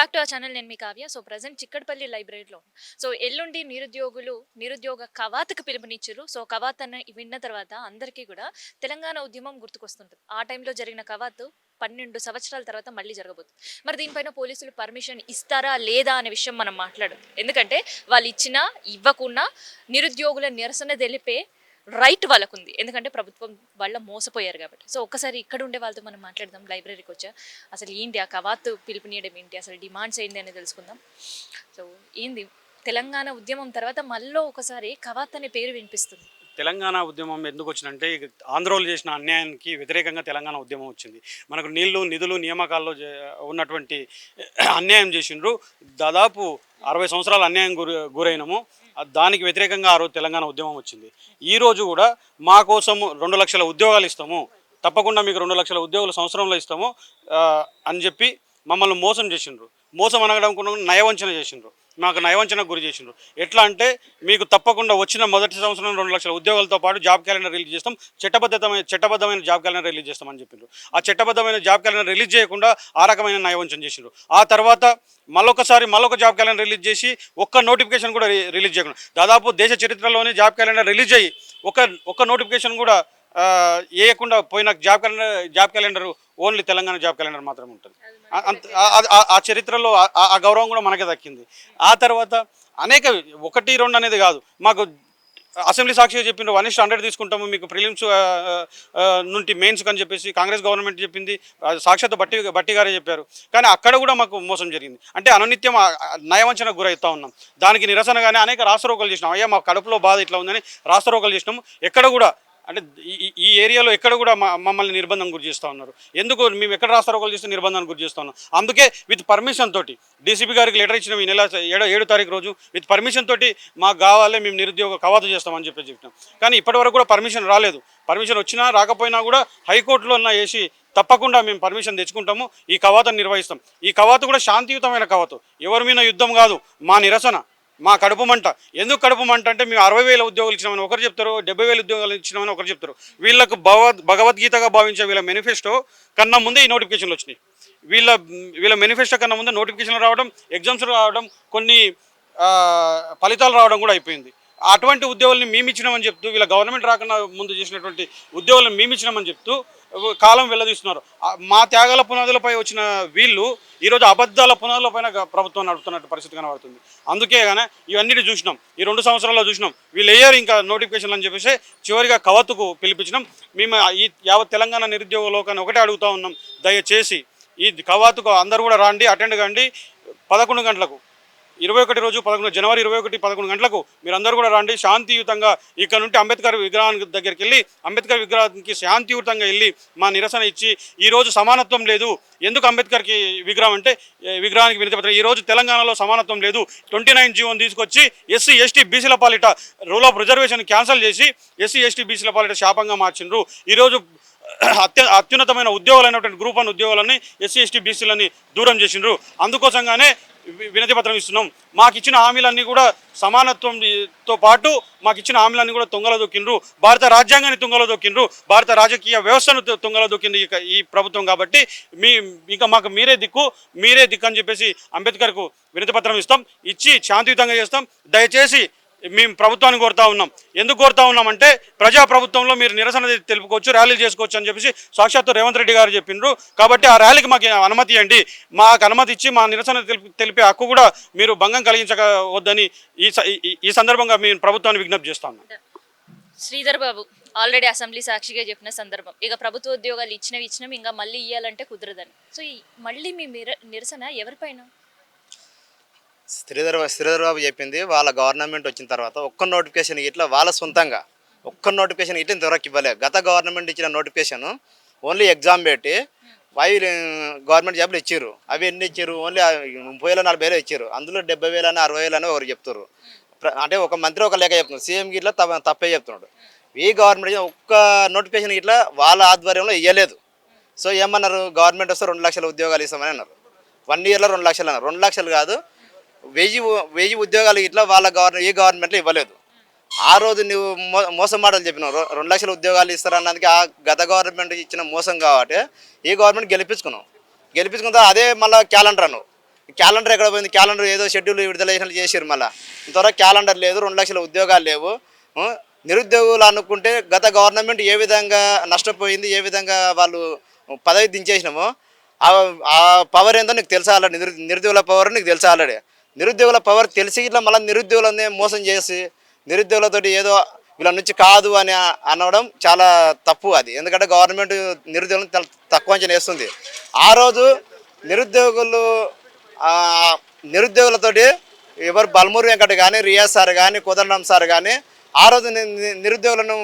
Back to our channel. నేను మీ Kavya. So present Chikkadpally లైబ్రరీలో so ఎల్లుండి నిరుద్యోగులు నిరుద్యోగ కవాతుకు పిలుపునిచ్చారు. సో కవాత్ అన్న విన్న తర్వాత అందరికీ కూడా తెలంగాణ ఉద్యమం గుర్తుకొస్తుంటుంది. ఆ టైంలో జరిగిన కవాతు 12 సంవత్సరాల తర్వాత మళ్ళీ జరగబోతుంది. మరి దీనిపైన పోలీసులు పర్మిషన్ ఇస్తారా లేదా అనే విషయం మనం మాట్లాడదు. ఎందుకంటే వాళ్ళు ఇచ్చినా ఇవ్వకున్నా నిరుద్యోగుల నిరసన తెలిపే రైట్ వాళ్ళకుంది. ఎందుకంటే ప్రభుత్వం వాళ్ళ మోసపోయారు కాబట్టి. సో ఒక్కసారి ఇక్కడ ఉండే వాళ్ళతో మనం మాట్లాడదాం. లైబ్రరీకి వచ్చా అసలు ఏంటి ఆ కవాతు పిలుపునియడం ఏంటి, అసలు డిమాండ్స్ ఏంటి అని తెలుసుకుందాం. సో ఏంది తెలంగాణ ఉద్యమం తర్వాత మళ్ళీ ఒకసారి కవాత్ అనే పేరు వినిపిస్తుంది. తెలంగాణ ఉద్యమం ఎందుకు వచ్చిందంటే ఆంధ్రోలు చేసిన అన్యాయానికి వ్యతిరేకంగా తెలంగాణ ఉద్యమం వచ్చింది. మనకు నీళ్లు నిధులు నియామకాల్లో ఉన్నటువంటి అన్యాయం చేసిండ్రు. దాదాపు 60 సంవత్సరాల అన్యాయం గురైనము. దానికి వ్యతిరేకంగా ఆ రోజు తెలంగాణ ఉద్యమం వచ్చింది. ఈరోజు కూడా మా కోసం 2 లక్షల ఉద్యోగాలు ఇస్తాము, తప్పకుండా మీకు 2 లక్షల ఉద్యోగాలు సంవత్సరంలో ఇస్తాము అని చెప్పి మమ్మల్ని మోసం చేసిండ్రు. మోసం అనడం నయవంచన చేసిండ్రు. మాకు నయవంచనకు గురి చేసిండ్రు. ఎట్లా అంటే మీకు తప్పకుండా వచ్చిన మొదటి సంవత్సరం 2 లక్షల ఉద్యోగాలతో పాటు జాబ్ క్యాలెండర్ రిలీజ్ చేస్తాం, చట్టబద్ధమైన జాబ్ క్యాలెండర్ రిలీజ్ చేస్తామని చెప్పిండ్రు. ఆ చట్టబద్ధమైన జాబ్ క్యాలెండర్ రిలీజ్ చేయకుండా ఆ రకమైన నయవంచన చేసిండ్రు. ఆ తర్వాత మళ్ళొక జాబ్ క్యాలెండర్ రిలీజ్ చేసి ఒక్క నోటిఫికేషన్ కూడా రిలీజ్ చేయకుండా, దాదాపు దేశ చరిత్రలోనే జాబ్ క్యాలెండర్ రిలీజ్ అయ్యి ఒక్క నోటిఫికేషన్ కూడా వేయకుండా పోయిన job calendar only Telangana job calendar మాత్రమే ఉంటుంది. ఆ చరిత్రలో ఆ గౌరవం కూడా మనకే దక్కింది. ఆ తర్వాత అనేక 1, 2 అనేది కాదు, మాకు అసెంబ్లీ సాక్షిగా చెప్పిండ్రు 1:100 తీసుకుంటాము మీకు ప్రిలిమ్స్ నుండి మెయిన్స్ అని చెప్పేసి కాంగ్రెస్ గవర్నమెంట్ చెప్పింది. సాక్షాత్ బట్టి గారే చెప్పారు. కానీ అక్కడ కూడా మాకు మోసం జరిగింది. అంటే అనునిత్యం నయవంచనకు గురవుతూ ఉన్నాం. దానికి నిరసనగానే అనేక రాస్తారోకలు చేసినాం. అయ్యా మా కడుపులో బాధ ఇట్లా ఉందని రాస్తారోకలు చేసినాము. ఎక్కడ కూడా అంటే ఈ ఏరియాలో ఎక్కడ కూడా మమ్మల్ని నిర్బంధం గురి చేస్తూ ఉన్నారు. ఎందుకు మేము ఎక్కడ రాస్తారోకలు చేస్తే నిర్బంధానికి గురి చేస్తూ ఉన్నాం. అందుకే విత్ పర్మిషన్ తోటి డీసీపీ గారికి లెటర్ ఇచ్చిన ఈ నెల 7వ తారీఖు రోజు విత్ పర్మిషన్ తోటి మాకు కావాలి, మేము నిరుద్యోగ కవాతు చేస్తామని చెప్పినాం. కానీ ఇప్పటివరకు కూడా పర్మిషన్ రాలేదు. పర్మిషన్ వచ్చినా రాకపోయినా కూడా హైకోర్టులో వేసి తప్పకుండా మేము పర్మిషన్ తెచ్చుకుంటాము, ఈ కవాతును నిర్వహిస్తాం. ఈ కవాతు కూడా శాంతియుతమైన కవాతు, ఎవరి మీద యుద్ధం కాదు. మా నిరసన, మా కడుపు మంట. ఎందుకు కడుపు మంట అంటే మేము 60,000 ఉద్యోగాలు ఇచ్చినామని ఒకరు చెప్తారు, 70,000 ఉద్యోగాలు ఇచ్చినామని ఒకరు చెప్తారు. వీళ్ళకు భగవద్గీతగా భావించే వీళ్ళ మేనిఫెస్టో కన్నా ముందే ఈ నోటిఫికేషన్లు వచ్చినాయి. వీళ్ళ మేనిఫెస్టో కన్నా ముందే నోటిఫికేషన్లు రావడం, ఎగ్జామ్స్ రావడం, కొన్ని ఫలితాలు రావడం కూడా అయిపోయింది. అటువంటి ఉద్యోగుల్ని మేము ఇచ్చినామని చెప్తూ, వీళ్ళ గవర్నమెంట్ రాకుండా ముందు చేసినటువంటి ఉద్యోగులను మేము ఇచ్చినామని చెప్తూ కాలం వెళ్ళదీస్తున్నారు. మా త్యాగాల పునాదులపై వచ్చిన వీళ్ళు ఈరోజు అబద్ధాల పునాదులపైన ప్రభుత్వం నడుపుతున్నట్టు పరిస్థితి కనబడుతుంది. అందుకే కానీ ఇవన్నిటి చూసినాం, ఈ 2 సంవత్సరాల్లో చూసినాం. వీళ్ళు వేయరు ఇంకా నోటిఫికేషన్లు అని చెప్పేసి చివరిగా కవాతుకు పిలిపించినాం. మేము ఈ యావత్ తెలంగాణ నిరుద్యోగ లోకాన్ని ఒకటే అడుగుతూ ఉన్నాం, దయచేసి ఈ కవాతుకు అందరూ కూడా రాండి, అటెండ్ కండి. 11 గంటలకు 21 రోజు జనవరి 21 11 గంటలకు మీరందరూ కూడా రండి. శాంతియుతంగా ఇక్కడ నుండి అంబేద్కర్ విగ్రహానికి దగ్గరికి వెళ్ళి, అంబేద్కర్ విగ్రహానికి శాంతియుతంగా వెళ్ళి మా నిరసన ఇచ్చి, ఈరోజు సమానత్వం లేదు. ఎందుకు అంబేద్కర్కి విగ్రహం అంటే విగ్రహానికి వినతిపత్రం. ఈరోజు తెలంగాణలో సమానత్వం లేదు. 29 జీవోని తీసుకొచ్చి ఎస్సీ ఎస్టీ బీసీల పాలిట రూల్ ఆఫ్ రిజర్వేషన్ క్యాన్సిల్ చేసి ఎస్సీ ఎస్టీ బీసీల పాలిట శాపంగా మార్చిండ్రు. ఈరోజు అత్యున్నతమైన ఉద్యోగాలైనటువంటి గ్రూప్ 1 ఉద్యోగాలని ఎస్సీ ఎస్టీ బీసీలని దూరం చేసిండ్రు. అందుకోసంగానే వినతి పత్రం ఇస్తున్నాం. మాకు ఇచ్చిన హామీలన్నీ కూడా సమానత్వంతో పాటు మాకు ఇచ్చిన హామీలన్నీ కూడా తుంగలో దొక్కిండ్రు. భారత రాజ్యాంగాన్ని తుంగలో దొక్కిండ్రు. భారత రాజకీయ వ్యవస్థను తుంగలో దొక్కింది ఈ ప్రభుత్వం. కాబట్టి ఇంకా మాకు మీరే దిక్కు అని చెప్పేసి అంబేద్కర్కు వినతి పత్రం ఇస్తాం, ఇచ్చి శాంతియుతంగా చేస్తాం. దయచేసి మేము ప్రభుత్వాన్ని కోరుతా ఉన్నాం. ఎందుకు కోరుతా ఉన్నామంటే ప్రజాప్రభుత్వంలో మీరు నిరసన తెలుపుకోవచ్చు, ర్యాలీలు చేసుకోవచ్చు అని చెప్పేసి సాక్షాత్తు రేవంత్ రెడ్డి గారు చెప్పిండ్రు. కాబట్టి ఆ ర్యాలీకి మాకు అనుమతి ఇవ్వండి. మాకు అనుమతి ఇచ్చి మా నిరసన తెలిపే హక్కు కూడా మీరు భంగం కలిగించవద్దని ఈ సందర్భంగా మేము ప్రభుత్వాన్ని విజ్ఞప్తి చేస్తా ఉన్నాం. శ్రీధర్ బాబు ఆల్రెడీ అసెంబ్లీ సాక్షిగా చెప్పిన సందర్భం, ఇక ప్రభుత్వ ఉద్యోగాలు ఇచ్చినాం ఇంకా మళ్ళీ ఇవ్వాలంటే కుదరదని. సో మళ్ళీ మీ నిరసన ఎవరిపైన? శ్రీధర్ బాబు చెప్పింది వాళ్ళ గవర్నమెంట్ వచ్చిన తర్వాత ఒక్క నోటిఫికేషన్ ఇట్లా వాళ్ళ సొంతంగా ఇట్లా ఇంతవరకు ఇవ్వలేదు. గత గవర్నమెంట్ ఇచ్చిన నోటిఫికేషన్ ఓన్లీ ఎగ్జామ్ పెట్టి అవి గవర్నమెంట్ జాబ్లు ఇచ్చారు. అవి ఎన్ని ఇచ్చారు? ఓన్లీ 30,000-40,000 ఇచ్చారు. అందులో 70,000 60,000 ఒకరు చెప్తారు. అంటే ఒక మంత్రి ఒక లేఖ చెప్తున్నారు, సీఎం ఇట్లా తప్పే చెప్తున్నాడు. ఈ గవర్నమెంట్ ఒక్క నోటిఫికేషన్ ఇట్లా వాళ్ళ ఆధ్వర్యంలో ఇవ్వలేదు. సో ఏమన్నారు, గవర్నమెంట్ వస్తే 2 లక్షల ఉద్యోగాలు ఇస్తామని అన్నారు. 1 ఇయర్లో 2 లక్షలు అన్నారు. 2 లక్షలు కాదు, 1000 ఉద్యోగాలు ఇట్లా వాళ్ళ ఈ గవర్నమెంట్లో ఇవ్వలేదు. ఆ రోజు నువ్వు మోసం మాటలు చెప్పినావు. 2 లక్షల ఉద్యోగాలు ఇస్తారన్నందుకు ఆ గత గవర్నమెంట్ ఇచ్చిన మోసం కాబట్టి ఈ గవర్నమెంట్ గెలిపించుకున్న అదే మళ్ళీ క్యాలెండర్ అన్నావు. క్యాలెండర్ ఎక్కడ పోయింది? క్యాలెండర్ ఏదో షెడ్యూల్ విడుదల చేసారు. మళ్ళీ ఇంతవరకు క్యాలెండర్ లేదు, 2 లక్షల ఉద్యోగాలు లేవు. నిరుద్యోగులు అనుకుంటే గత గవర్నమెంట్ ఏ విధంగా నష్టపోయింది, ఏ విధంగా వాళ్ళు పదవి దించేసినామో ఆ పవర్ ఏందో నీకు తెలుసా? ఆల్రెడీ నిరుద్యోగుల పవర్ నీకు తెలుసా? ఆల్రెడీ నిరుద్యోగుల పవర్ తెలిసి ఇట్లా మళ్ళీ నిరుద్యోగులని మోసం చేసి నిరుద్యోగులతోటి ఏదో వీళ్ళ నుంచి కాదు అని అనడం చాలా తప్పు. అది ఎందుకంటే గవర్నమెంట్ నిరుద్యోగులను తక్కువ అంచనా వేస్తుంది. ఆ రోజు నిరుద్యోగులతోటి ఎవరు బల్మూరి వెంకట కానీ, రియాజ్ సార్ కానీ, కోదండం సార్ కానీ ఆ రోజు నిరుద్యోగులను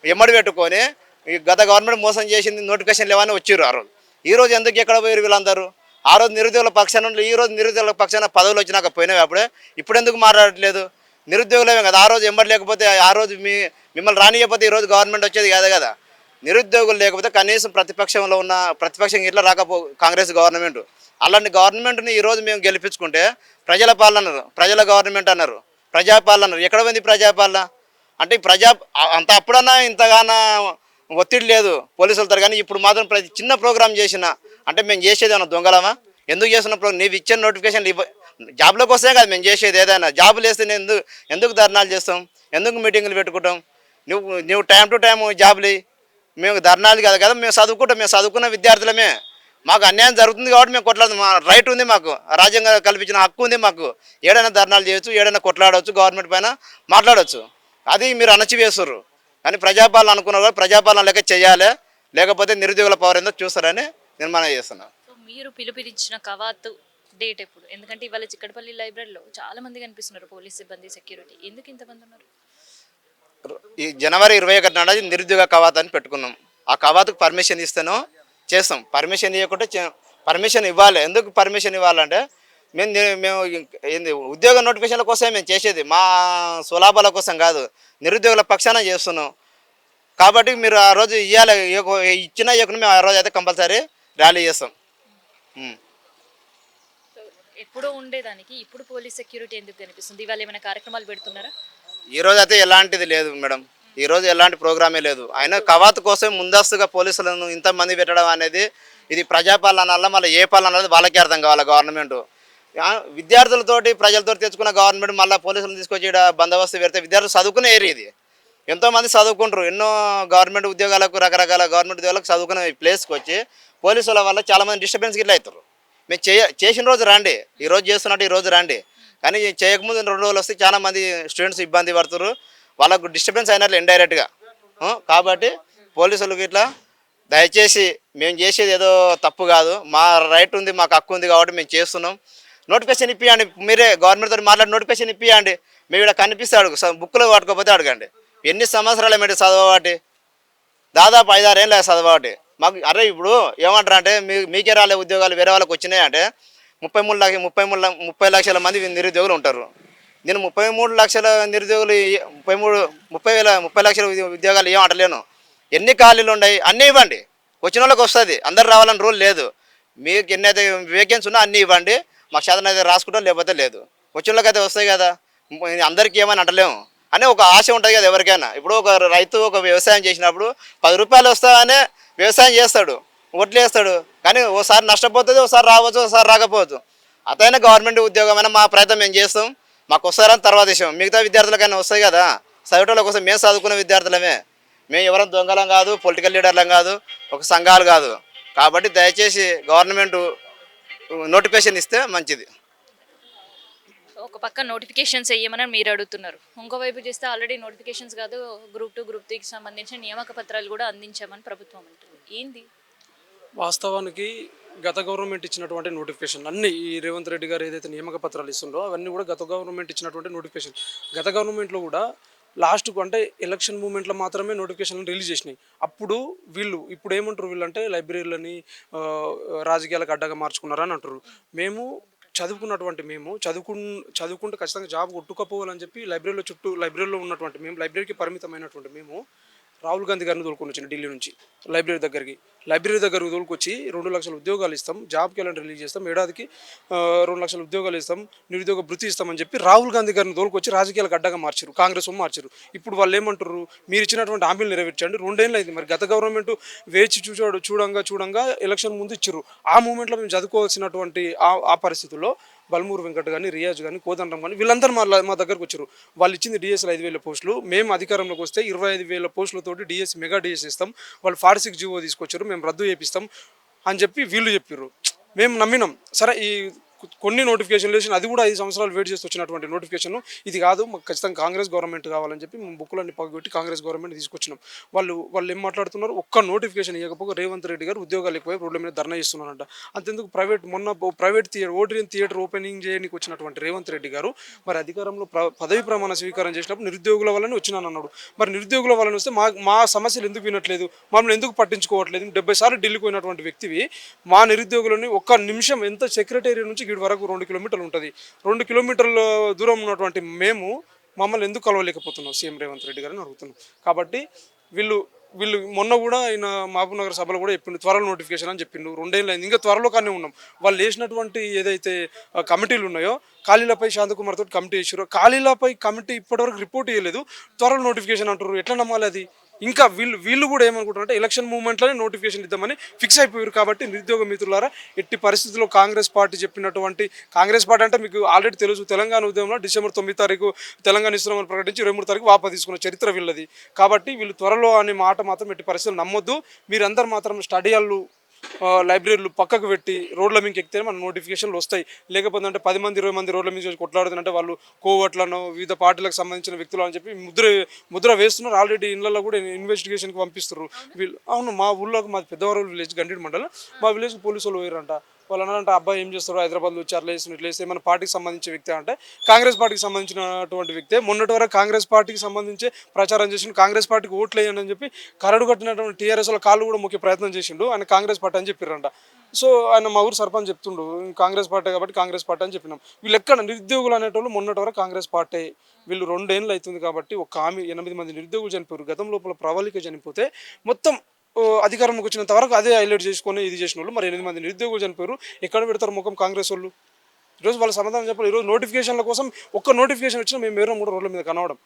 ఎమ్మడి పెట్టుకొని ఈ గత గవర్నమెంట్ మోసం చేసింది, నోటిఫికేషన్ లేవని వచ్చారు. ఆ రోజు ఈ రోజు ఎందుకు ఎక్కడ పోయారు వీళ్ళందరూ? ఆ రోజు నిరుద్యోగుల పక్షాన, ఈ రోజు నిరుద్యోగుల పక్షాన పదవులు వచ్చినాక పోయినవి అప్పుడే. ఇప్పుడు ఎందుకు మాట్లాడట్లేదు? నిరుద్యోగులమే కదా. ఆ రోజు ఎంబడి లేకపోతే, ఆ రోజు మిమ్మల్ని రానియకపోతే ఈరోజు గవర్నమెంట్ వచ్చేది కాదు కదా. నిరుద్యోగులు లేకపోతే కనీసం ప్రతిపక్షం ఇట్లా కాంగ్రెస్ గవర్నమెంట్. అలాంటి గవర్నమెంట్ని ఈరోజు మేము గెలిపించుకుంటే ప్రజల పాలన అన్నారు, ప్రజల గవర్నమెంట్ అన్నారు, ప్రజాపాలన అన్నారు. ఎక్కడ పోయింది ప్రజాపాలన? అంటే అంత అప్పుడన్నా ఇంతగానో ఒత్తిడి లేదు పోలీసులతో. కానీ ఇప్పుడు మాత్రం ప్రతి చిన్న ప్రోగ్రామ్ చేసినా అంటే మేము చేసేది ఏమన్నా దొంగలమా? ఎందుకు చేస్తున్న నీవు ఇచ్చిన నోటిఫికేషన్ జాబ్లోకి వస్తే కదా మేము చేసేది. ఏదైనా జాబులు వేస్తే నేను ఎందుకు ధర్నాలు చేస్తాం, ఎందుకు మీటింగులు పెట్టుకుంటాం? నువ్వు టైం టు టైం జాబులు మేము ధర్నాలు కాదు కదా. మేము చదువుకున్న విద్యార్థులమే. మాకు అన్యాయం జరుగుతుంది కాబట్టి మేము కొట్లాడుతాం. మా రైట్ ఉంది, మాకు రాజ్యాంగం కల్పించిన హక్కు ఉంది. మాకు ఏడైనా ధర్నాలు చేయొచ్చు, ఏడైనా కొట్లాడవచ్చు, గవర్నమెంట్ పైన మాట్లాడవచ్చు. అది మీరు అణచివేస్తుర్రు. కానీ ప్రజాపాలన అనుకున్నారు కదా, ప్రజాపాలన లెక్క చేయాలి, లేకపోతే నిరుద్యోగుల పవర్ ఏందో చూస్తారని నిర్మాణం చేస్తున్నాను. సో మీరు పిలుపునిచ్చిన కవాతు డేట్ ఎప్పుడు? ఎందుకంటే ఇవాళ చిక్కడపల్లి లైబ్రరీలో చాలా మంది కనిపిస్తున్నారు, పోలీస్ సిబ్బంది, సెక్యూరిటీ. ఎందుకు ఇంతమంది ఉన్నారు? ఈ జనవరి 21 నాడు నిరుద్యోగ కవాతు అని పెట్టుకున్నాం. ఆ కవాతుకు పర్మిషన్ ఇస్తేనో చేస్తాం. పర్మిషన్ ఇవ్వకుంటే పర్మిషన్ ఇవ్వాలి. ఎందుకు పర్మిషన్ ఇవ్వాలంటే మేము ఏంది ఉద్యోగ నోటిఫికేషన్ల కోసమే మేము చేసేది, మా స్వలాభాల కోసం కాదు, నిరుద్యోగుల పక్షాన చేస్తున్నాం. కాబట్టి మీరు ఆ రోజు ఇవ్వాలి. ఇచ్చినా ఇవ్వకుండా మేము ఆ రోజు అయితే కంపల్సరీ ర్యాలీ చేస్తాం. ఎప్పుడో ఉండేదానికి ఇప్పుడు పోలీస్ సెక్యూరిటీ ఎందుకు కనిపిస్తుంది? ఇవాళ ఏమైనా కార్యక్రమాలు పెడుతున్నారా? ఈరోజు అయితే ఎలాంటిది లేదు మేడం. ఈరోజు ఎలాంటి ప్రోగ్రామే లేదు. అయినా కవాతు కోసం ముందస్తుగా పోలీసులను ఇంతమంది పెట్టడం అనేది ఇది ప్రజాపాలన వల్ల మళ్ళీ ఏ పాలన అనేది వాళ్ళకే అర్థం కావాలి. గవర్నమెంట్ విద్యార్థులతోటి ప్రజలతో తెచ్చుకున్న గవర్నమెంట్ మళ్ళీ పోలీసులను తీసుకొచ్చి బందోబస్తు పెడితే విద్యార్థులు చదువుకునే ఏరియా ఇది. ఎంతోమంది చదువుకుంటారు, ఎన్నో గవర్నమెంట్ ఉద్యోగాలకు, రకరకాల గవర్నమెంట్ ఉద్యోగాలకు చదువుకునే ప్లేస్కి వచ్చి పోలీసుల వల్ల చాలామంది డిస్టర్బెన్స్ గిట్లా అవుతారు. మేము చేసిన రోజు రండి, ఈరోజు చేస్తున్నట్టు ఈరోజు రండి. కానీ చేయకముందు 2 రోజులు వస్తే చాలామంది స్టూడెంట్స్ ఇబ్బంది పడుతున్నారు, వాళ్ళకు డిస్టర్బెన్స్ అయినట్లు ఇండైరెక్ట్గా. కాబట్టి పోలీసులకు ఇట్లా దయచేసి మేము చేసేది ఏదో తప్పు కాదు, మా రైట్ ఉంది, మాకు హక్కు ఉంది కాబట్టి మేము చేస్తున్నాం. నోటిఫికేషన్ ఇప్పియండి, మీరే గవర్నమెంట్తో మాట్లాడి నోటిఫికేషన్ ఇప్పియండి. మేము ఇక్కడ కనిపిస్తే అడుగు, బుక్లో పట్టుకోకపోతే అడగండి. ఎన్ని సంవత్సరాలు ఏమిటి చదవబట్టి? దాదాపు 5-6 ఏళ్ళు చదవబట్టి. మాకు అరే ఇప్పుడు ఏమంటారు అంటే మీకే రాలే ఉద్యోగాలు వేరే వాళ్ళకి వచ్చినాయి అంటే 30 లక్షల మంది నిరుద్యోగులు ఉంటారు. నేను 33 లక్షల నిరుద్యోగులు 30 లక్షల ఉద్యోగాలు ఏం అంటలేను. ఎన్ని ఖాళీలు ఉన్నాయి అన్నీ ఇవ్వండి, వచ్చిన వాళ్ళకి వస్తుంది. అందరు రావాలని రూల్ లేదు. మీకు ఎన్నైతే వేకెన్సీ ఉన్నా అన్నీ ఇవ్వండి, మాకు శాతం అయితే రాసుకుంటాం, లేకపోతే లేదు. వచ్చిన వాళ్ళకి అయితే వస్తాయి కదా, అందరికీ ఏమని అంటలేము అని ఒక ఆశ ఉంటుంది కదా ఎవరికైనా. ఇప్పుడు ఒక రైతు ఒక వ్యవసాయం చేసినప్పుడు 10 రూపాయలు వస్తాయనే వ్యవసాయం చేస్తాడు, ఓట్లు వేస్తాడు. కానీ ఓసారి నష్టపోతుంది, ఒకసారి రావచ్చు, ఒకసారి రాకపోవచ్చు. అతైనా గవర్నమెంట్ ఉద్యోగమైనా మా ప్రయత్నం మేము చేస్తాం, మాకు వస్తారని తర్వాత విషయం. మిగతా విద్యార్థులకైనా వస్తాయి కదా, చదివేటోళ్ళ కోసం మేము చదువుకున్న విద్యార్థులమే. మేము ఎవరైనా దొంగలం కాదు, పొలిటికల్ లీడర్లం కాదు, ఒక సంఘాలు కాదు. కాబట్టి దయచేసి గవర్నమెంట్ నోటిఫికేషన్ ఇస్తే మంచిది. ఒక పక్క నోటిఫికేషన్స్ వేయమని మీరు అడుగుతున్నారు, ఇంకోవైపు చేస్తే ఆల్రెడీ నోటిఫికేషన్స్ కాదు, గ్రూప్ 2 గ్రూప్ 3కి సంబంధించిన నియామక పత్రాలు కూడా అందించామని ప్రభుత్వం అంటుంది. ఏంది వాస్తవానికి గత గవర్నమెంట్ ఇచ్చినటువంటి నోటిఫికేషన్ అన్నీ ఈ రేవంత్ రెడ్డి గారు ఏదైతే నియామక పత్రాలు ఇస్తుండో అవన్నీ కూడా గత గవర్నమెంట్ ఇచ్చినటువంటి నోటిఫికేషన్. గత గవర్నమెంట్లో కూడా లాస్ట్కు అంటే ఎలక్షన్ మూమెంట్లో మాత్రమే నోటిఫికేషన్ రిలీజ్ చేసినాయి. అప్పుడు ఇప్పుడు ఏమంటారు వీళ్ళంటే లైబ్రరీలని రాజకీయాలకు అడ్డగా మార్చుకున్నారని అంటారు. మేము చదువుకుంటే ఖచ్చితంగా జాబ్ కొట్టుకోపోవాలని చెప్పి లైబ్రరీలో ఉన్నటువంటి మేము లైబ్రరీకి పరిమితమైనటువంటి మేము రాహుల్ గాంధీ గారిని తోలుకొని వచ్చిన ఢిల్లీ నుంచి లైబ్రరీ దగ్గరకు తోలుకొచ్చి 2 లక్షల ఉద్యోగాలు ఇస్తాం, జాబ్ క్యాలెండర్ రిలీజ్ చేస్తాం, ఏడాదికి 2 లక్షల ఉద్యోగాలు ఇస్తాం, నిరుద్యోగ భృతి ఇస్తామని చెప్పి రాహుల్ గాంధీ గారిని తోలుకొచ్చి రాజకీయాలకు అడ్డగా మార్చారు, కాంగ్రెస్ మార్చారు. ఇప్పుడు వాళ్ళు ఏమంటారు, మీరు ఇచ్చినటువంటి హామీలు నెరవేర్చండి. 2 ఏళ్ళు అయింది, మరి గత గవర్నమెంట్ వేచి చూడంగా ఎలక్షన్ ముందు ఇచ్చారు. ఆ మూమెంట్లో మేము చదువుకోవాల్సినటువంటి ఆ పరిస్థితుల్లో బల్మూరు వెంకట్ కానీ, రియాజ్ కానీ, కోదండరాం కానీ వీళ్ళందరూ మా దగ్గరకు వచ్చారు. వాళ్ళు ఇచ్చింది డిఎస్ఎల్ 5,000 పోస్టులు. మేము అధికారంలోకి వస్తే 25,000 పోస్టులతోటి మెగా డిఎస్ ఇస్తాం, వాళ్ళు 46 జీవో తీసుకొచ్చారు, మేము రద్దు చేపిస్తాం అని చెప్పి వీళ్ళు చెప్పారు. మేము నమ్మినాం. సరే, ఈ కొన్ని నోటిఫికేషన్లు వేసిన అది కూడా 5 సంవత్సరాలు వెయిట్ చేసి వచ్చినటువంటి నోటిఫికేషన్ ఇది కాదు, మాకు ఖచ్చితంగా కాంగ్రెస్ గవర్నమెంట్ కావాలని చెప్పి మేము బుక్కులన్నీ పగబెట్టి కాంగ్రెస్ గవర్నమెంట్ తీసుకొచ్చినాం. వాళ్ళు ఏం మాట్లాడుతున్నారు, ఒక్క నోటిఫికేషన్ ఇవ్వకపోతే రేవంత్ రెడ్డి గారు ఉద్యోగాలు ఎక్కువ రోడ్ల మీద ధర్నా చేస్తున్నారంట. అంతెందుకు ప్రైవేట్ థియేటర్ ఓపెనింగ్ చేయడానికి వచ్చినటువంటి రేవంత్ రెడ్డి గారు మరి అధికారంలో పదవి ప్రమాణ స్వీకారం చేసినప్పుడు నిరుద్యోగుల వల్లనే వచ్చినానన్నాడు. మరి నిరుద్యోగుల వలన వస్తే మా సమస్యలు ఎందుకు వినట్లేదు, మమ్మల్ని ఎందుకు పట్టించుకోవట్లేదు? 70 సార్లు ఢిల్లీకి పోయినటువంటి వ్యక్తివి మా నిరుద్యోగులని ఒక్క నిమిషం ఎంత సెక్రటేరియట్ నుంచి వీడి వరకు 2 కిలోమీటర్లు ఉంటుంది, 2 కిలోమీటర్ల దూరం ఉన్నటువంటి మమ్మల్ని ఎందుకు కలవలేకపోతున్నాం సీఎం రేవంత్ రెడ్డి గారిని అడుగుతున్నాం. కాబట్టి వీళ్ళు మొన్న కూడా ఆయన మహబూబ్ నగర్ సభలో కూడా చెప్పిండు, త్వరలో నోటిఫికేషన్ అని చెప్పిండు. 2 ఏళ్ళు అయింది, ఇంకా త్వరలో కానీ ఉన్నాం. వాళ్ళు వేసినటువంటి ఏదైతే కమిటీలు ఉన్నాయో, ఖాళీలపై శాంతకుమార్ తోటి కమిటీ వేసారో, ఖాళీలపై కమిటీ ఇప్పటివరకు రిపోర్ట్ ఇవ్వలేదు, త్వరలో నోటిఫికేషన్ అంటారు. ఎట్లా నమ్మాలి అది? ఇంకా వీళ్ళు కూడా ఏమనుకుంటారంటే ఎలక్షన్ మూమెంట్లోనే నోటిఫికేషన్ ఇద్దామని ఫిక్స్ అయిపోయారు. కాబట్టి నిరుద్యోగ మిత్రులారా, ఎట్టి పరిస్థితుల్లో కాంగ్రెస్ పార్టీ చెప్పినటువంటి, కాంగ్రెస్ పార్టీ అంటే మీకు ఆల్రెడీ తెలుసు, తెలంగాణ ఉద్యమంలో డిసెంబర్ 9 తారీఖు తెలంగాణ ఇస్తున్నామని ప్రకటించి 23 తారీఖు వాపా తీసుకున్న చరిత్ర వీళ్ళది. కాబట్టి వీళ్ళు త్వరలో అనే మాట మాత్రం ఎట్టి పరిస్థితులు నమ్మొద్దు. మీరందరూ మాత్రం స్టడీ హాళ్ళు, లైబ్రరీలు పక్కకు పెట్టి రోడ్ల మీకు ఎక్కితే మన నోటిఫికేషన్లు వస్తాయి. లేకపోతే అంటే 10 మంది 20 మంది రోడ్ల మీద కొట్లాడుతుంటే వాళ్ళు కోవట్లను వివిధ పార్టీలకు సంబంధించిన వ్యక్తులు అని చెప్పి ముద్ర వేస్తున్నారు. ఆల్రెడీ ఇళ్లలో కూడా ఇన్వెస్టిగేషన్కి పంపిస్తున్నారు వీళ్ళు. అవును, మా ఊళ్ళోకి, మాది పెద్దవారు విలేజ్, గండిడి మండలం, మా విలేజ్ పోలీసు వాళ్ళు పోయారంట. వాళ్ళు అన్నారంటే, అబ్బాయి ఏం చేస్తారు, హైదరాబాద్లో వచ్చి అట్లా వేసి మన పార్టీకి సంబంధించిన వ్యక్తి అంటే కాంగ్రెస్ పార్టీకి సంబంధించినటువంటి వ్యక్తే. మొన్నటి వరకు కాంగ్రెస్ పార్టీకి సంబంధించి ప్రచారం చేసిండు, కాంగ్రెస్ పార్టీకి ఓట్లు వేయండి అని చెప్పి కరడు కట్టినటువంటి టీఆర్ఎస్ వాళ్ళ కాళ్ళు కూడా ముఖ్య ప్రయత్నం చేసిండు. ఆయన కాంగ్రెస్ పార్టీ అని చెప్పారంట. సో ఆయన మా ఊరు సర్పంచ్ చెప్తుండు, కాంగ్రెస్ పార్టీ కాబట్టి కాంగ్రెస్ పార్టీ అని చెప్పినాం. వీళ్ళు ఎక్కడ నిరుద్యోగులు అనేటోళ్ళు మొన్నటి వరకు కాంగ్రెస్ పార్టీ, వీళ్ళు 2 ఏళ్ళు అవుతుంది కాబట్టి ఒక 8 మంది నిరుద్యోగులు చనిపోయారు. గతం లోపల ప్రవళిక చనిపోతే మొత్తం అధికారంలోకి వచ్చినంత వరకు అదే హైలైట్ చేసుకొని ఇది చేసిన వాళ్ళు. మరి 8 మంది నిరుద్యోగులు చనిపోయారు, ఎక్కడ పెడతారు ముఖం కాంగ్రెస్ వాళ్ళు? ఈరోజు వాళ్ళ సమాధానం చెప్పాలి. ఈరోజు నోటిఫికేషన్ల కోసం ఒక్క నోటిఫికేషన్ వచ్చినా మేము 2 రోడ్ల మీద కనవడం,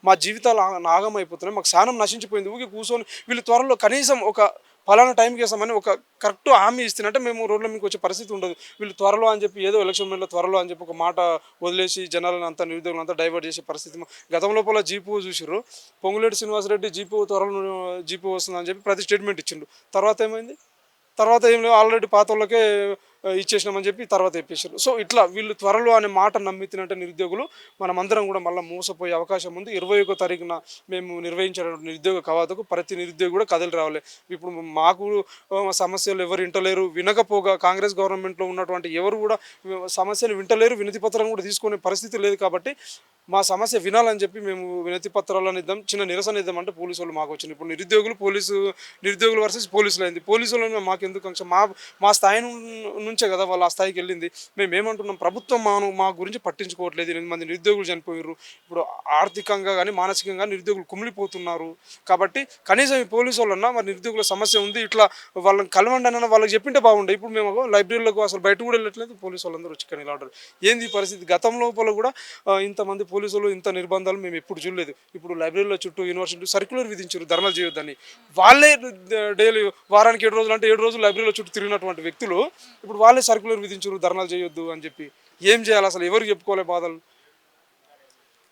మా జీవితాలు నాగం అయిపోతున్నాయి, మాకు సానం నశించిపోయింది. ఊరికి కూర్చొని వీళ్ళు త్వరలో కనీసం ఒక పలానా టైంకి వేస్తామని ఒక కరెక్ట్ హామీ ఇస్తున్నట్టే మేము రోడ్ల మీకు వచ్చే పరిస్థితి ఉండదు. వీళ్ళు త్వరలో అని చెప్పి ఏదో ఎలక్షన్ మీద త్వరలో అని చెప్పి ఒక మాట వదిలేసి జనాలను అంతా నిరుద్యోగులు అంతా డైవర్ట్ చేసే పరిస్థితి. గతం లోపల జీపో చూసారు, పొంగులేటి శ్రీనివాసరెడ్డి జీపో వస్తుందని చెప్పి ప్రతి స్టేట్మెంట్ ఇచ్చిండు. తర్వాత ఏమైంది? తర్వాత ఏం లేదు, ఆల్రెడీ పాత వాళ్ళకే ఇచ్చేసినామని చెప్పి తర్వాత ఇప్పేసారు. సో ఇట్లా వీళ్ళు త్వరలో అనే మాట నమ్మితినట్టే నిరుద్యోగులు మనమందరం కూడా మళ్ళీ మోసపోయే అవకాశం ఉంది. 21వ తారీఖున మేము నిర్వహించిన నిరుద్యోగ కవాతుకు ప్రతి నిరుద్యోగి కూడా కథలు రావాలి. ఇప్పుడు మాకు సమస్యలు ఎవరు వింటలేరు, వినకపోగా కాంగ్రెస్ గవర్నమెంట్లో ఉన్నటువంటి ఎవరు కూడా సమస్యలు వింటలేరు, వినతి పత్రం కూడా తీసుకునే పరిస్థితి లేదు. కాబట్టి మా సమస్య వినాలని చెప్పి మేము వినతి పత్రాలను ఇద్దాం, చిన్న నిరసన ఇద్దాం అంటే పోలీసు వాళ్ళు మాకు వచ్చింది. ఇప్పుడు నిరుద్యోగులు వర్సెస్ పోలీసులు అయింది. పోలీసులు మాకు ఎందుకు మా స్థాయి నుంచే కదా వాళ్ళు ఆ స్థాయికి వెళ్ళింది. మేము ఏమంటున్నాం, ప్రభుత్వం మా గురించి పట్టించుకోవట్లేదు. 8 మంది నిరుద్యోగులు చనిపోయారు. ఇప్పుడు ఆర్థికంగా కానీ మానసికంగా నిరుద్యోగులు కుమిలిపోతున్నారు. కాబట్టి కనీసం ఈ పోలీసు వాళ్ళన్నా మరి నిరుద్యోగుల సమస్య ఉంది, ఇట్లా వాళ్ళని కలవండి అన్న వాళ్ళకి చెప్పింటే బాగుండే. ఇప్పుడు మేము లైబ్రరీలకు అసలు బయట కూడా వెళ్ళట్లేదు, పోలీసు వాళ్ళందరూ వచ్చి కానీ నిలబడ్డారు. ఏంది పరిస్థితి? గతం లోపల కూడా ఇంతమంది పోలీసులు ఇంత నిర్బంధాలు మేము ఎప్పుడు చూడలేదు. ఇప్పుడు లైబ్రరీల చుట్టూ యూనివర్సిటీ సర్క్యులర్ విధించారు ధర్నాలు చేయొద్దని. వాళ్ళే డైలీ వారానికి 7 రోజులు అంటే 7 రోజులు లైబ్రరీల చుట్టూ తిరిగినటువంటి వ్యక్తులు ఇప్పుడు వాళ్ళే సర్క్యులర్ విధించారు ధర్నాలు చేయొద్దు అని చెప్పి. ఏం చేయాలి అసలు? ఎవరు చెప్పుకోలే బాధలు?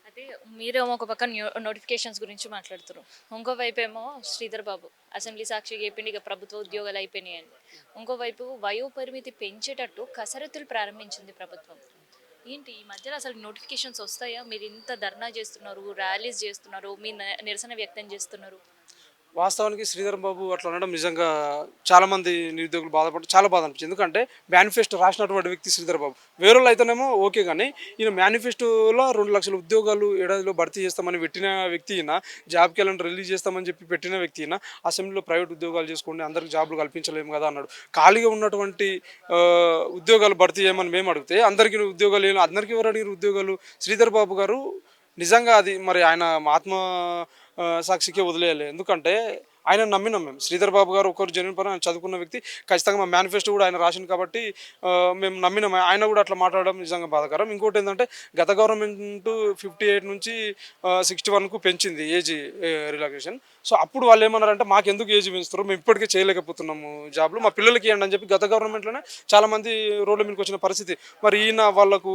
అయితే మీరేమో ఒక పక్క నోటిఫికేషన్స్ గురించి మాట్లాడుతున్నారు, ఇంకోవైపు ఏమో శ్రీధర్ బాబు అసెంబ్లీ సాక్షిగా చెప్పింది ఇక ప్రభుత్వ ఉద్యోగాలు అయిపోయినాయండి. ఇంకోవైపు వయో పరిమితి పెంచేటట్టు కసరత్తులు ప్రారంభించింది ప్రభుత్వం. ఏంటి ఈ మధ్యలో అసలు నోటిఫికేషన్స్ వస్తాయా? మీరు ఇంత ధర్నా చేస్తున్నారు, ర్యాలీస్ చేస్తున్నారు, మీ నిరసన వ్యక్తం చేస్తున్నారు. వాస్తవానికి శ్రీధర్ బాబు అట్లా అనడం నిజంగా చాలామంది నిరుద్యోగులు చాలా బాధ అనిపించింది. ఎందుకంటే మేనిఫెస్టో రాసినటువంటి వ్యక్తి శ్రీధర్ బాబు. వేరే వాళ్ళు అయితేనేమో ఓకే, కానీ ఈయన మేనిఫెస్టోలో 2 లక్షల ఉద్యోగాలు ఏడాదిలో భర్తీ చేస్తామని పెట్టిన వ్యక్తి ఈయన, జాబ్ క్యాలెండర్ రిలీజ్ చేస్తామని చెప్పి పెట్టిన వ్యక్తి ఈయన. అసెంబ్లీలో ప్రైవేట్ ఉద్యోగాలు చేసుకోండి, అందరికి జాబ్లు కల్పించలేము కదా అన్నాడు. ఖాళీగా ఉన్నటువంటి ఉద్యోగాలు భర్తీ చేయమని మేము అడిగితే అందరికీ ఉద్యోగాలు అందరికీ ఎవరు అడిగిన ఉద్యోగాలు? శ్రీధర్ బాబు గారు నిజంగా అది మరి ఆయన ఆత్మ సాక్షికే వదిలేయాలి. ఎందుకంటే ఆయన నమ్మినాం మేము. శ్రీధర్ బాబు గారు ఒకరు జెన్యూన్ పరంగా ఆయన చదువుకున్న వ్యక్తి. ఖచ్చితంగా మా మేనిఫెస్టో కూడా ఆయన రాసింది కాబట్టి మేము నమ్మినాం. ఆయన కూడా అట్లా మాట్లాడడం నిజంగా బాధాకరం. ఇంకోటి ఏంటంటే గత గవర్నమెంట్ 58 నుంచి 61కు పెంచింది ఏజ్ రిలాక్సేషన్. సో అప్పుడు వాళ్ళు ఏమన్నారంటే మాకెందుకు ఏజ్ పెంచుతారు, మేము ఇప్పటికే చేయలేకపోతున్నాము జాబ్లు, మా పిల్లలకి ఇవ్వండి అని చెప్పి గత గవర్నమెంట్లోనే చాలామంది రోడ్ల మీదకి వచ్చిన పరిస్థితి. మరి ఈయన వాళ్ళకు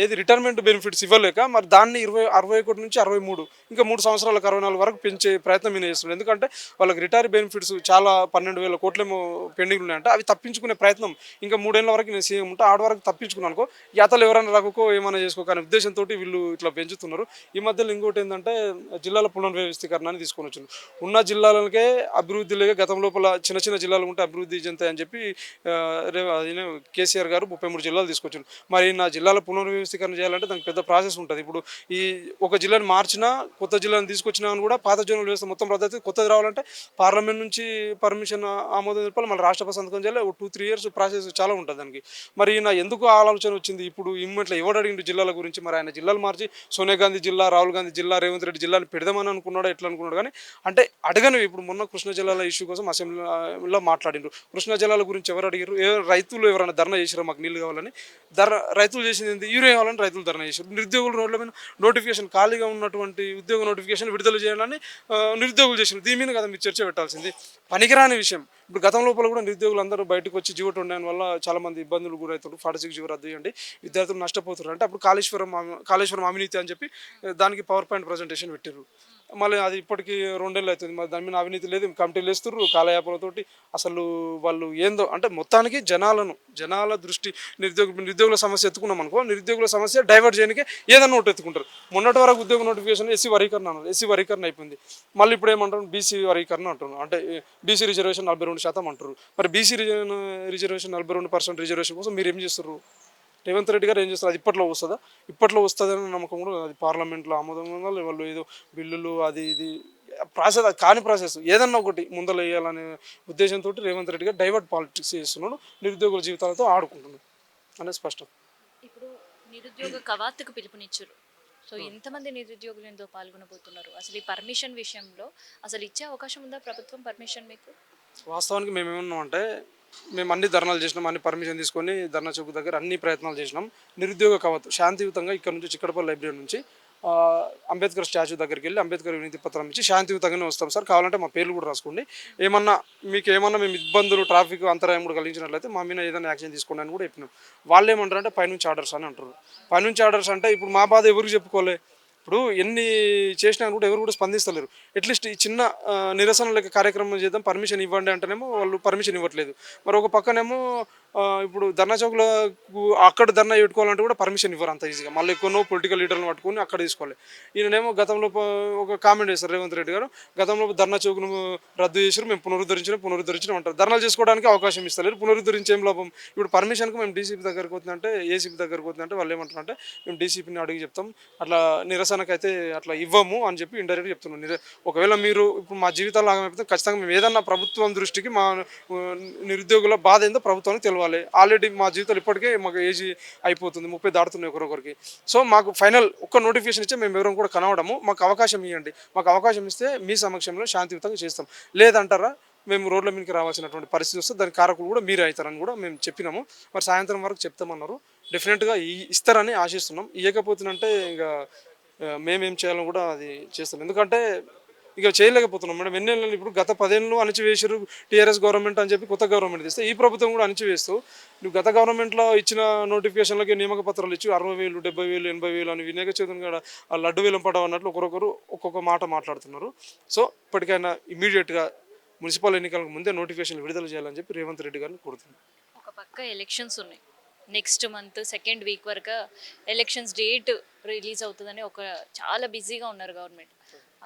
ఏది రిటైర్మెంట్ బెనిఫిట్స్ ఇవ్వలేక మరి దాన్ని 61 నుంచి 63 ఇంకా 3 సంవత్సరాలకు 64 వరకు పెంచే ప్రయత్నం ఈయన చేస్తున్నారు. ఎందుకంటే వాళ్ళకి రిటైర్ బెనిఫిట్స్ చాలా 12,000 కోట్లేమో పెండింగ్ ఉన్నాయంట. అవి తప్పించుకునే ప్రయత్నం ఇంకా 3 ఏళ్ళ వరకు నేను సీఎం ఉంటే ఆడ వరకు తప్పించుకున్నాను అనుకో, యాతలు ఎవరైనా రాకో ఏమైనా చేసుకో అనే ఉద్దేశంతో వీళ్ళు ఇట్లా పెంచుతున్నారు. ఈ మధ్యలో ఇంకోటి ఏంటంటే జిల్లాల పునర్వ్యవస్థీకరణ అని తీసుకొని వచ్చింది. ఉన్న జిల్లాలకే అభివృద్ధి లేక గతం లోపల చిన్న చిన్న జిల్లాలు ఉంటే అభివృద్ధి చెందుతాయని చెప్పి కేసీఆర్ గారు 33 జిల్లాలు తీసుకొచ్చారు. మరి నా జిల్లాల పునర్వ్యవస్థీకరణ చేయాలంటే దానికి పెద్ద ప్రాసెస్ ఉంటుంది. ఇప్పుడు ఈ ఒక జిల్లాని మార్చినా కొత్త జిల్లాను తీసుకొచ్చినా అని కూడా పాత జోనల్ వ్యవస్థ మొత్తం రద్దు అవుతుంది. కొత్తది రావాలంటే పార్లమెంట్ నుంచి పర్మిషన్ ఆమోదం తెలపాలి, మళ్ళీ రాష్ట్రపతి సంతకం చేయాలి. 2-3 ఇయర్స్ ప్రాసెస్ చాలా ఉంటుంది దానికి. మరి నా ఎందుకు ఆలోచన వచ్చింది ఇప్పుడు ఇమ్మట్లో ఎవడు అడిగిండు జిల్లాల గురించి? మరి ఆయన జిల్లాలు మార్చి సోనియా గాంధీ జిల్లా, రాహుల్ గాంధీ జిల్లా, రేవంత్ రెడ్డి జిల్లాని పెడదామని అనుకున్నాడు, ఎట్లా అనుకున్నాడు కానీ అంటే అడగనివి. ఇప్పుడు మొన్న కృష్ణా జిల్లాల ఇష్యూ కోసం అసెంబ్లీలో మాట్లాడిండ్రు. కృష్ణా జిల్లాల గురించి ఎవరు అడిగారు? రైతులు ఎవరైనా ధర్నా చేసారో మాకు నీళ్ళు కావాలని? రైతులు చేసింది ఏంటి? యూరియా కావాలని రైతులు ధర్నా చేశారు. నిరుద్యోగులు రోడ్ల మీద నోటిఫికేషన్, ఖాళీగా ఉన్నటువంటి ఉద్యోగ నోటిఫికేషన్ విడుదల చేయాలని నిరుద్యోగులు చేసిన దీని మీద కదా మీరు చర్చ పెట్టాల్సింది. పనికిరాని విషయం. ఇప్పుడు గతం లోపల కూడా నిరుద్యోగులు అందరూ బయటకు వచ్చి జీవో 29 వల్ల చాలామంది ఇబ్బందులు గురవుతారు. 46 జీవో రద్దు చేయండి, విద్యార్థులు నష్టపోతారు అంటే అప్పుడు కాళేశ్వరం అవినీతి అని చెప్పి దానికి పవర్ పాయింట్ ప్రజెంటేషన్ పెట్టారు. మళ్ళీ అది ఇప్పటికీ 2 ఏళ్ళు అవుతుంది. మరి దాని మీద అవినీతి లేదు, కమిటీలు వేస్తున్నారు కాలయాపనతోటి. అసలు వాళ్ళు ఏందో అంటే మొత్తానికి జనాల దృష్టి నిరుద్యోగుల సమస్య ఎత్తుకున్నాం అనుకో, నిరుద్యోగుల సమస్య డైవర్ట్ చేయడానికి ఏదన్నా ఒకటి ఎత్తుకుంటారు. మొన్నటి వరకు ఉద్యోగ నోటిఫికేషన్ ఎస్సీ వర్గీకరణ అన్నారు, ఎస్సీ వర్గీకరణ అయిపోయింది. మళ్ళీ ఇప్పుడు ఏమంటారు? బీసీ వర్గీకరణ అంటున్నారు. అంటే బీసీ రిజర్వేషన్ 42% అంటారు. మరి బీసీ రిజర్వేషన్ 42% రిజర్వేషన్ కోసం మీరు ఏం చేస్తారు? రేవంత్ రెడ్డి గారు ఏం చేస్తారు? అది ఇప్పట్లో వస్తుందా? ఇప్పట్లో వస్తుందని నమ్మకం కూడా అది పార్లమెంట్లో ఆమోదం ఉండాలి. వాళ్ళు ఏదో బిల్లులు అది ఇది ప్రాసెస్, అది కాని ప్రాసెస్ ఏదన్నా ఒకటి ముందర వేయాలనే ఉద్దేశంతో రేవంత్ రెడ్డి గారు డైవర్ట్ పాలిటిక్స్ చేస్తున్నాడు, నిరుద్యోగుల జీవితాలతో ఆడుకుంటున్నాడు అనేది స్పష్టం. ఇప్పుడు నిరుద్యోగ కవాతుకు పిలుపునిచ్చారు. సో ఎంతమంది నిరుద్యోగులు ఎంతో పాల్గొనబోతున్నారు? అసలు ఈ పర్మిషన్ విషయంలో అసలు ఇచ్చే అవకాశం ఉందా ప్రభుత్వం పర్మిషన్ మీకు? వాస్తవానికి మేము ఏమన్నామంటే మేము అన్ని ధర్నాలు చేసినాం, అన్ని పర్మిషన్ తీసుకొని ధర్నా చౌక్ దగ్గర అన్ని ప్రయత్నాలు చేసినాం. నిరుద్యోగ కవత్ శాంతియుతంగా ఇక్కడ నుంచి చిక్కడపల్లి లైబ్రరీ నుంచి అంబేద్కర్ స్టాచ్యూ దగ్గరికి వెళ్ళి అంబేద్కర్ వినతి పత్రం ఇచ్చి శాంతియుతంగానే వస్తాం సార్, కావాలంటే మా పేర్లు కూడా రాసుకోండి, మీకు ఏమన్నా మేము ఇబ్బందులు ట్రాఫిక్ అంతరాయం కూడా కలిగించినట్లయితే మా మీద ఏదైనా యాక్షన్ తీసుకోండి అని కూడా చెప్పినాం. వాళ్ళు ఏమంటారు అంటే పైనుంచి ఆర్డర్స్ అని అంటారు. పైనుంచి ఆర్డర్స్ అంటే ఇప్పుడు మా బాధ ఎవరికి చెప్పుకోలే? ఇప్పుడు ఎన్ని చేసినా కూడా ఎవరు కూడా స్పందిస్తలేరు. అట్లీస్ట్ ఈ చిన్న నిరసన లెక్క కార్యక్రమం చేద్దాం, పర్మిషన్ ఇవ్వండి అంటేనేమో వాళ్ళు పర్మిషన్ ఇవ్వట్లేదు. మరి ఒక పక్కనేమో ఇప్పుడు ధర్నా చౌక్లో అక్కడ ధర్నా పెట్టుకోవాలంటే కూడా పర్మిషన్ ఇవ్వరు అంత ఈజీగా. మళ్ళీ ఎక్కడో పొలిటికల్ లీడర్లను పట్టుకొని అక్కడ తీసుకోవాలి. ఈయనేమో గతంలో ఒక కామెంట్ చేస్తారు రేవంత్ రెడ్డి గారు, గతంలో ధర్నా చౌక్ను రద్దు చేశారు, మేము పునరుద్ధరించడం అంటారు. ధర్నాలు చేసుకోవడానికి అవకాశం ఇస్తలేరు, పునరుద్ధరించే లాభం? ఇప్పుడు పర్మిషన్కి మేము డీసీపీ దగ్గరికి పోతుందంటే, ఏసీపీ దగ్గరికి పోతుందంటే వాళ్ళు ఏమంటారంటే మేము డీసీపీని అడిగి చెప్తాం, అట్లా నిరసనకైతే అట్లా ఇవ్వము అని చెప్పి ఇండైరెక్ట్గా చెప్తున్నాం. ఒకవేళ మీరు ఇప్పుడు మా జీవితాలు ఆగమైపోతే ఖచ్చితంగా మేము ఏదన్నా ప్రభుత్వం దృష్టికి మా నిరుద్యోగుల బాధ ఏందో ప్రభుత్వానికి తెలవాలి. ఆల్రెడీ మా జీవితాలు ఇప్పటికే మాకు ఏజ్ అయిపోతుంది, 30 దాటుతున్నాయి ఒకరొకరికి. సో మాకు ఫైనల్ ఒక్క నోటిఫికేషన్ ఇచ్చే మేము ఎవరం కూడా కనవడము, మాకు అవకాశం ఇవ్వండి, మాకు అవకాశం ఇస్తే మీ సమక్షంలో శాంతియుతంగా చేస్తాం, లేదంటారా మేము రోడ్ల మీదకి రావాల్సినటువంటి పరిస్థితి వస్తే దాని కారకులు కూడా మీరే అవుతారని కూడా మేము చెప్పినాము. మరి సాయంత్రం వరకు చెప్తామన్నారు. డెఫినెట్గా ఇస్తారని ఆశిస్తున్నాం. ఇవ్వకపోతుందంటే ఇంకా మేమేం చేయాలని కూడా అది చేస్తాం. ఎందుకంటే ఇక చేయలేకపోతున్నాం మేడం. ఎన్నెళ్ళు ఇప్పుడు గత 10 ఏళ్ళు అణచివేసారు టీఆర్ఎస్ గవర్నమెంట్ అని చెప్పి కొత్త గవర్నమెంట్ ఇస్తే ఈ ప్రభుత్వం కూడా అణచివేస్తూ నువ్వు గత గవర్నమెంట్లో ఇచ్చిన నోటిఫికేషన్లకి నియామక పత్రాలు ఇచ్చి 60,000, 70,000, 80,000 అని వినాయక చవితిని కూడా ఆ లడ్డు వేలం పడవ అన్నట్లు ఒకరొకరు ఒక్కొక్క మాట మాట్లాడుతున్నారు. సో ఇప్పటికైనా ఇమీడియట్గా మున్సిపల్ ఎన్నికలకు ముందే నోటిఫికేషన్లు విడుదల చేయాలని చెప్పి రేవంత్ రెడ్డి గారిని కోరుతున్నాను. ఒక పక్క ఎలక్షన్స్ ఉన్నాయి, నెక్స్ట్ మంత్ 2nd వీక్ వరకు ఎలక్షన్స్ డేట్ రిలీజ్ అవుతుందని చాలా బిజీగా ఉన్నారు గవర్నమెంట్.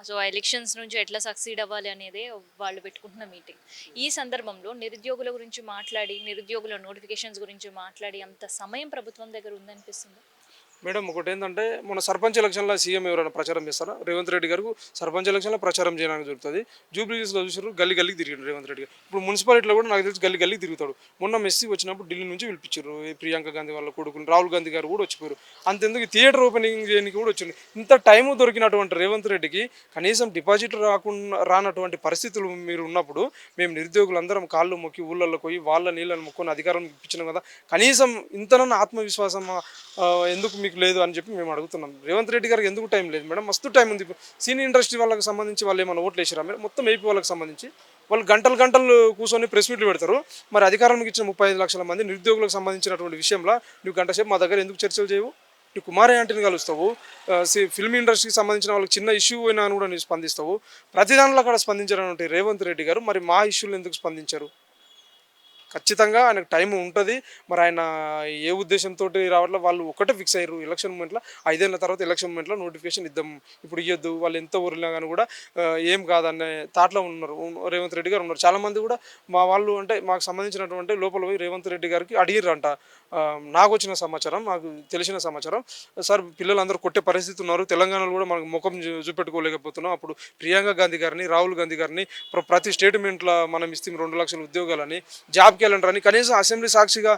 సో ఆ ఎలక్షన్స్ నుంచి ఎట్లా సక్సీడ్ అవ్వాలి అనేది వాళ్ళు పెట్టుకుంటున్న మీటింగ్. ఈ సందర్భంలో నిరుద్యోగుల గురించి మాట్లాడి, నిరుద్యోగుల నోటిఫికేషన్స్ గురించి మాట్లాడి అంత సమయం ప్రభుత్వం దగ్గర ఉందనిపిస్తుంది. మేడం ఒకటి ఏంటంటే మన సర్పంచ్ ఎలక్షన్లో సీఎం ఎవరైనా ప్రచారం చేస్తారా? రేవంత్ రెడ్డి గారు సర్పంచ్ ఎలక్షన్లో ప్రచారం చేయడానికి జరుగుతుంది. జూబ్లీహిల్స్లో చూసారు గల్లీ గల్లీకి తిరిగాడు రేవంత్ రెడ్డి గారు. ఇప్పుడు మున్సిపాలిటీలో కూడా నాకు తెలిసి గల్లీ గల్లీకి తిరుగుతాడు. మొన్న మెస్సీ వచ్చినప్పుడు ఢిల్లీ నుంచి పిలిపించారు. ఈ ప్రియాంక గాంధీ వాళ్ళ కొడుకుని రాహుల్ గాంధీ గారు కూడా వచ్చిపోయారు. అంతెందుకు థియేటర్ ఓపెనింగ్ చేయడానికి కూడా వచ్చింది. ఇంత టైము దొరికినటువంటి రేవంత్ రెడ్డికి కనీసం డిపాజిట్ రానటువంటి పరిస్థితులు మీరు ఉన్నప్పుడు మేము నిరుద్యోగులందరం కాళ్ళు మొక్కి ఊళ్ళల్లో పోయి వాళ్ళ నీళ్ళని మొక్కుని అధికారం ఇప్పించినాం కదా, కనీసం ఇంతనన్నా ఆత్మవిశ్వాసం ఎందుకు మీకు లేదు అని చెప్పి మేము అడుగుతున్నాం. రేవంత్ రెడ్డి గారికి ఎందుకు టైం లేదు మేడం? మస్తు టైం ఉంది. సినీ ఇండస్ట్రీ వాళ్ళకి సంబంధించి వాళ్ళు ఏమైనా ఓట్లు వేసారా మీరు? మొత్తం ఏపీ వాళ్ళకి సంబంధించి వాళ్ళు గంటలు గంటలు కూర్చొని ప్రెస్ మీట్లు పెడతారు. మరి అధికారానికి ఇచ్చిన 35 లక్షల మంది నిరుద్యోగులకు సంబంధించినటువంటి విషయంలో నువ్వు గంట సేపు మా దగ్గర ఎందుకు చర్చలు చేయవు? నువ్వు కుమార్ యాంటీని కలుస్తావు, ఫిల్మ్ ఇండస్ట్రీకి సంబంధించిన వాళ్ళకి చిన్న ఇష్యూ అయినా కూడా నువ్వు స్పందిస్తావు. ప్రతి దాంట్లో అక్కడ స్పందించారన్నట్టు రేవంత్ రెడ్డి గారు మరి మా ఇష్యూలు ఎందుకు స్పందించారు? ఖచ్చితంగా ఆయనకు టైం ఉంటుంది. మరి ఆయన ఏ ఉద్దేశంతో రావట్లే, వాళ్ళు ఒకటే ఫిక్స్ అయ్యారు ఎలక్షన్ మూమెంట్లో 5 ఏళ్ళ తర్వాత ఎలక్షన్ మూమెంట్లో నోటిఫికేషన్ ఇద్దాం, ఇప్పుడు ఇవ్వద్దు, వాళ్ళు ఎంత ఊరినా కానీ కూడా ఏం కాదనే తాట్లో ఉన్నారు రేవంత్ రెడ్డి గారు ఉన్నారు. చాలామంది కూడా మా వాళ్ళు అంటే మాకు సంబంధించినటువంటి లోపల పోయి రేవంత్ రెడ్డి గారికి అడిగిర్రంట. నాకు వచ్చిన సమాచారం, నాకు తెలిసిన సమాచారం, సార్ పిల్లలందరూ కొట్టే పరిస్థితి ఉన్నారు, తెలంగాణలో కూడా మనకు ముఖం చూపెట్టుకోలేకపోతున్నాం, అప్పుడు ప్రియాంక గాంధీ గారిని రాహుల్ గాంధీ గారిని ప్రతి స్టేట్మెంట్లో మనం ఇస్తే 2 లక్షల ఉద్యోగాలని, జాబ్ క్యాలెండర్ అని, కనీసం అసెంబ్లీ సాక్షిగా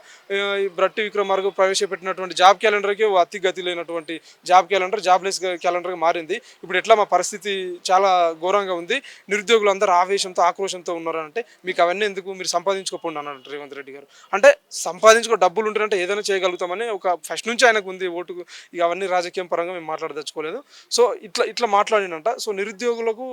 బ్రట్టి విక్రమార్క ప్రవేశపెట్టినటువంటి జాబ్ క్యాలెండర్కి అతి గతి లేనటువంటి జాబ్ క్యాలెండర్ జాబ్లెస్ క్యాలెండర్గా మారింది. ఇప్పుడు ఎట్లా మా పరిస్థితి చాలా ఘోరంగా ఉంది, నిరుద్యోగులు అందరూ ఆవేశంతో ఆక్రోషంతో ఉన్నారంటే మీకు అవన్నీ ఎందుకు, మీరు సంపాదించుకోకుండా అన్నారు రేవంత్ రెడ్డి గారు. అంటే సంపాదించుకో డబ్బులు ఉంటుందంటే ఏదైనా చేయగలుగుతామని ఒక ఫస్ట్ నుంచి ఆయనకు ఉంది ఓటుకు. ఇక అవన్నీ రాజకీయం పరంగా మేము మాట్లాడదలుచుకోలేదు. సో ఇట్లా మాట్లాడినంట. సో నిరుద్యోగులకు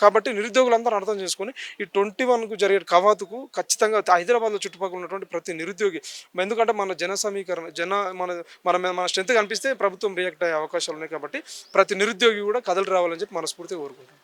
కాబట్టి నిరుద్యోగులందరూ అర్థం చేసుకొని ఈ 21కు జరిగే కవాతుకు ఖచ్చితంగా హైదరాబాద్లో చుట్టుపక్కల ఉన్నటువంటి ప్రతి నిరుద్యోగి, ఎందుకంటే మన జన సమీకరణ మన స్ట్రెంత్ కనిపిస్తే ప్రభుత్వం రియాక్ట్ అయ్యే అవకాశాలు ఉన్నాయి. కాబట్టి ప్రతి నిరుద్యోగి కూడా కథలు రావాలని చెప్పి మనస్ఫూర్తిగా కోరుకుంటాం.